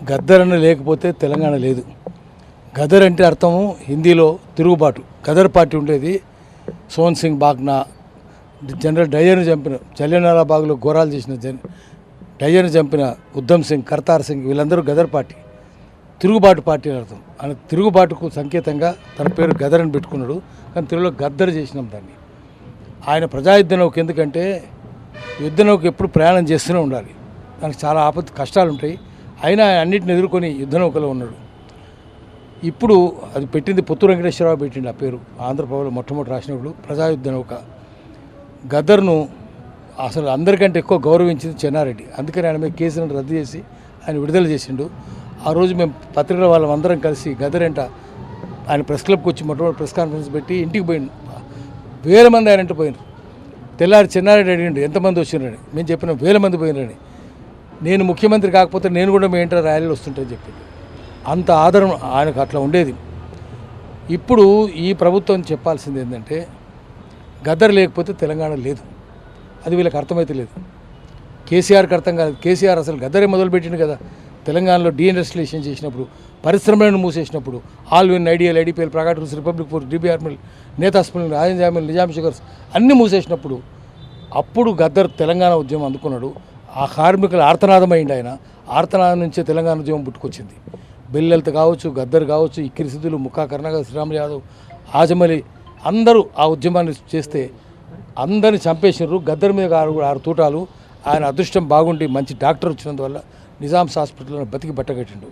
గద్దరన్న లేకపోతే తెలంగాణ లేదు. గదర్ అంటే అర్థము హిందీలో తిరుగుబాటు. గదర్ పార్టీ ఉండేది. సోన్ సింగ్ బాగ్నా, జనరల్ డయ్యర్ని చంపిన, జలియన్వాలా బాగ్లో ఘోరాలు చేసిన డయ్యర్ని చంపిన ఉద్దమ్ సింగ్, కర్తార్ సింగ్, వీళ్ళందరూ గదర్ పార్టీ, తిరుగుబాటు పార్టీ అని అర్థం. ఆయన తిరుగుబాటుకు సంకేతంగా తన పేరు గదర్ అని పెట్టుకున్నాడు. కానీ తెలుగులో గద్దర్ చేసినాం దాన్ని. ఆయన ప్రజాయుద్ధ నౌక ఎందుకంటే యుద్ధ నౌక ఎప్పుడు ప్రయాణం చేస్తూనే ఉండాలి. దానికి చాలా కష్టాలు ఉంటాయి. అయినా ఆయన అన్నింటిని ఎదుర్కొని యుద్ధ నౌకలో ఉన్నాడు. ఇప్పుడు అది పెట్టింది పుత్తూరు వెంకటేశ్వరరావు పెట్టింది ఆ పేరు. ఆంధ్రప్రభలో మొట్టమొదటి రాసినప్పుడు ప్రజాయుద్ధ నౌక. గద్దర్ను అసలు అందరికంటే ఎక్కువ గౌరవించింది చెన్నారెడ్డి. అందుకని ఆయన మీద కేసులను రద్దు చేసి ఆయన విడుదల చేసిండు. ఆ రోజు మేము పత్రికల వాళ్ళందరం కలిసి గద్దర్ అంట ఆయన ప్రెస్ క్లబ్కి వచ్చి మొట్టమొదటి ప్రెస్ కాన్ఫరెన్స్ పెట్టి ఇంటికి పోయిండు. వేల మంది ఆయన అంటే పోయినారు. తెల్లారి చెన్నారెడ్డి అడిగిండు ఎంతమంది వచ్చినారని. మేము చెప్పినాం 1000 మంది పోయినారని. నేను ముఖ్యమంత్రి కాకపోతే నేను కూడా మీ ఇంటర్ ర్యాలీలు వస్తుంటాయని చెప్పింది. అంత ఆదరణ ఆయనకు అట్లా ఉండేది. ఇప్పుడు ఈ ప్రభుత్వం చెప్పాల్సింది ఏంటంటే గద్దర్ లేకపోతే తెలంగాణ లేదు. అది వీళ్ళకి అర్థమైతే లేదు. కేసీఆర్కి అర్థం కాదు. కేసీఆర్ అసలు గద్దరే మొదలుపెట్టిండు కదా. తెలంగాణలో డీఇండస్ట్రియలైజేషన్ చేసినప్పుడు, పరిశ్రమలను మూసేసినప్పుడు, Allwyn, ideal, IDPL, private rules, republic forge, DBR mill, నేతాస్ మిల్, ఆయంజా మిల్, నిజాం షుగర్స్ అన్నీ మూసేసినప్పుడు అప్పుడు గద్దర్ తెలంగాణ ఉద్యమం అందుకున్నాడు. ఆ కార్మికుల ఆర్తనాదమైంది ఆయన. ఆర్తనాదం నుంచే తెలంగాణ ఉద్యమం పుట్టుకొచ్చింది. బెల్లెల్త కావచ్చు, గద్దర్ కావచ్చు, ఇక్కిరి సిద్ధులు, ముక్కా కరుణాకర్, శ్రీరాములు యాదవ్, ఆజమలి అందరూ ఆ ఉద్యమాన్ని చేస్తే అందరిని చంపేసినారు. గద్దర్ మీద 6 తూటాలు. ఆయన అదృష్టం బాగుండి మంచి డాక్టర్ వచ్చినందువల్ల నిజామ్స్ హాస్పిటల్లో బతికి బట్టగట్టిండు.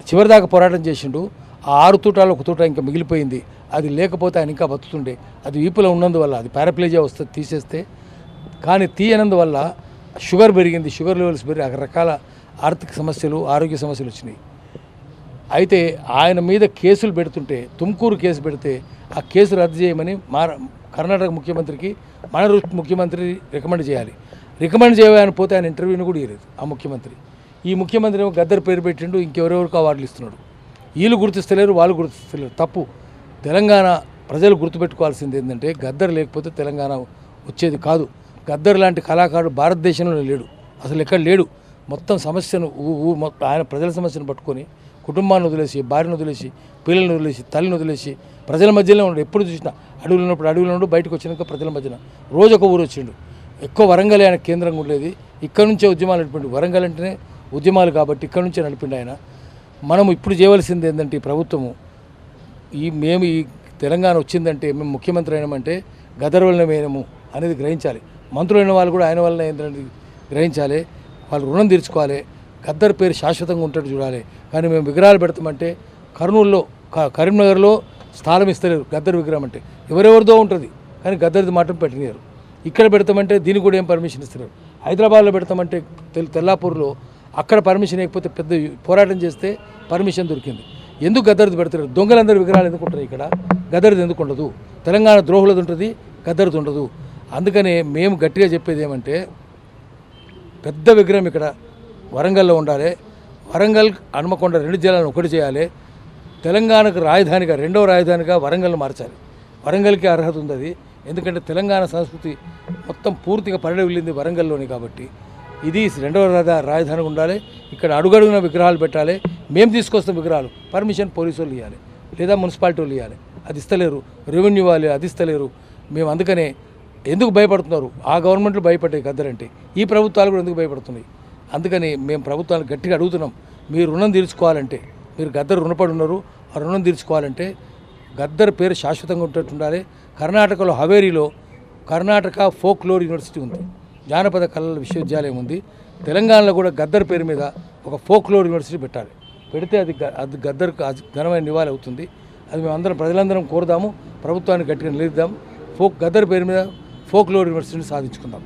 చివరిదాకా పోరాటం చేసిండు. ఆ 6 తూటాలు 1 తూట ఇంకా మిగిలిపోయింది. అది లేకపోతే ఆయన ఇంకా బతుకుతుండే. అది వీపులో ఉన్నందువల్ల అది పారాప్లేజియా వస్తే తీసేస్తే, కానీ తీయనందువల్ల షుగర్ పెరిగింది. షుగర్ లెవెల్స్ పెరిగి రకరకాల ఆర్థిక సమస్యలు, ఆరోగ్య సమస్యలు వచ్చినాయి. అయితే ఆయన మీద కేసులు పెడుతుంటే, తుమ్కూరు కేసు పెడితే ఆ కేసు రద్దు చేయమని కర్ణాటక ముఖ్యమంత్రికి మన ముఖ్యమంత్రి రికమెండ్ చేయాలి. రికమెండ్ చేయని పోతే ఆయన ఇంటర్వ్యూని కూడా ఇవ్వలేదు ఆ ముఖ్యమంత్రి. ఈ ముఖ్యమంత్రి ఏమో గద్దర్ పేరు పెట్టిండు, ఇంకెవరెవరికి అవార్డులు ఇస్తున్నాడు. వీళ్ళు గుర్తిస్తలేరు, వాళ్ళు గుర్తిస్తలేరు. తప్పు. తెలంగాణ ప్రజలు గుర్తుపెట్టుకోవాల్సింది ఏంటంటే గద్దర్ లేకపోతే తెలంగాణ వచ్చేది కాదు. గద్దర్ లాంటి కళాకారుడు భారతదేశంలో లేడు, అసలు ఎక్కడ లేడు. మొత్తం సమస్యను ఆయన ప్రజల సమస్యను పట్టుకొని కుటుంబాన్ని వదిలేసి, భార్యను వదిలేసి, పిల్లలను వదిలేసి, తల్లిని వదిలేసి ప్రజల మధ్యలో ఉన్నాడు. ఎప్పుడు చూసినా అడవులు ఉన్నప్పుడు అడవులు ఉండు, బయటకు వచ్చినాక ప్రజల మధ్యన రోజు ఒక ఊరు వచ్చిండు. ఎక్కువ వరంగల్ ఆయన కేంద్రంగా ఉండేది. ఇక్కడ నుంచే ఉద్యమాలు నడిపిండు. వరంగల్ అంటేనే ఉద్యమాలు కాబట్టి ఇక్కడ నుంచే నడిపిండు ఆయన. మనం ఇప్పుడు చేయవలసింది ఏంటంటే ఈ ప్రభుత్వము మేము ఈ తెలంగాణ వచ్చిందంటే మేము ముఖ్యమంత్రి అయినామంటే గద్దర్ వల్లనే మేనము అనేది గ్రహించాలి. మంత్రులైన వాళ్ళు కూడా ఆయన వల్లనే ఏంటంటే గ్రహించాలి. వాళ్ళు రుణం తీర్చుకోవాలి. గద్దర్ పేరు శాశ్వతంగా ఉంటాడు చూడాలి. కానీ మేము విగ్రహాలు పెడతామంటే కర్నూలులో, కరీంనగర్లో స్థలం ఇస్తలేరు గద్దర్ విగ్రహం అంటే. ఎవరెవరిదో ఉంటుంది కానీ గద్దర్ది మాత్రం పెట్టినారు. ఇక్కడ పెడతామంటే దీనికి కూడా ఏం పర్మిషన్ ఇస్తున్నారు. హైదరాబాద్లో పెడతామంటే తెల్లాపూర్లో అక్కడ పర్మిషన్ ఇవ్వకపోతే పెద్ద పోరాటం చేస్తే పర్మిషన్ దొరికింది. ఎందుకు గద్దర్ది పెడతారు? దొంగలందరూ విగ్రహాలు ఎందుకు ఉంటారు ఇక్కడ? గద్దర్ది ఎందుకు ఉండదు? తెలంగాణ ద్రోహులది ఉంటుంది, గద్దర్ది ఉండదు. అందుకనే మేము గట్టిగా చెప్పేది ఏమంటే పెద్ద విగ్రహం ఇక్కడ వరంగల్లో ఉండాలి. వరంగల్, హన్మకొండ 2 జిల్లాలను ఒకటి చేయాలి. తెలంగాణకు రాజధానిగా, 2వ రాజధానిగా వరంగల్ను మార్చాలి. వరంగల్కి అర్హత ఉంది అది. ఎందుకంటే తెలంగాణ సంస్కృతి మొత్తం పూర్తిగా వెళ్ళింది వరంగల్లోని. కాబట్టి ఇది 2వ రాజధానిగా ఉండాలి. ఇక్కడ అడుగడుగున విగ్రహాలు పెట్టాలి. మేము తీసుకొస్తాం విగ్రహాలు, పర్మిషన్ పోలీసు వాళ్ళు ఇవ్వాలి లేదా మున్సిపాలిటీ వాళ్ళు ఇవ్వాలి. అది ఇస్తలేరు. రెవెన్యూ వాళ్ళు అది ఇస్తలేరు. మేము అందుకనే ఎందుకు భయపడుతున్నారు? ఆ గవర్నమెంట్లు భయపడ్డాయి గద్దర్ అంటే. ఈ ప్రభుత్వాలు కూడా ఎందుకు భయపడుతున్నాయి? అందుకని మేము ప్రభుత్వాలు గట్టిగా అడుగుతున్నాం. మీరు రుణం తీర్చుకోవాలంటే, మీరు గద్దర్ రుణపడి ఉన్నారు, ఆ రుణం తీర్చుకోవాలంటే గద్దర్ పేరు శాశ్వతంగా ఉంటట్టు ఉండాలి. కర్ణాటకలో హవేరీలో కర్ణాటక ఫోక్లోర్ యూనివర్సిటీ ఉంది, జానపద కళల విశ్వవిద్యాలయం ఉంది. తెలంగాణలో కూడా గద్దర్ పేరు మీద ఒక ఫోక్లోర్ యూనివర్సిటీ పెట్టాలి. పెడితే అది గద్దర్కు ఘనమైన నివాళి అవుతుంది. అది మేమందరం ప్రజలందరం కోరుదాము. ప్రభుత్వాన్ని గట్టిగా నిలదీద్దాం. గద్దర్ పేరు మీద ఫోక్లోర్ యూనివర్సిటీని సాధించుకుందాం.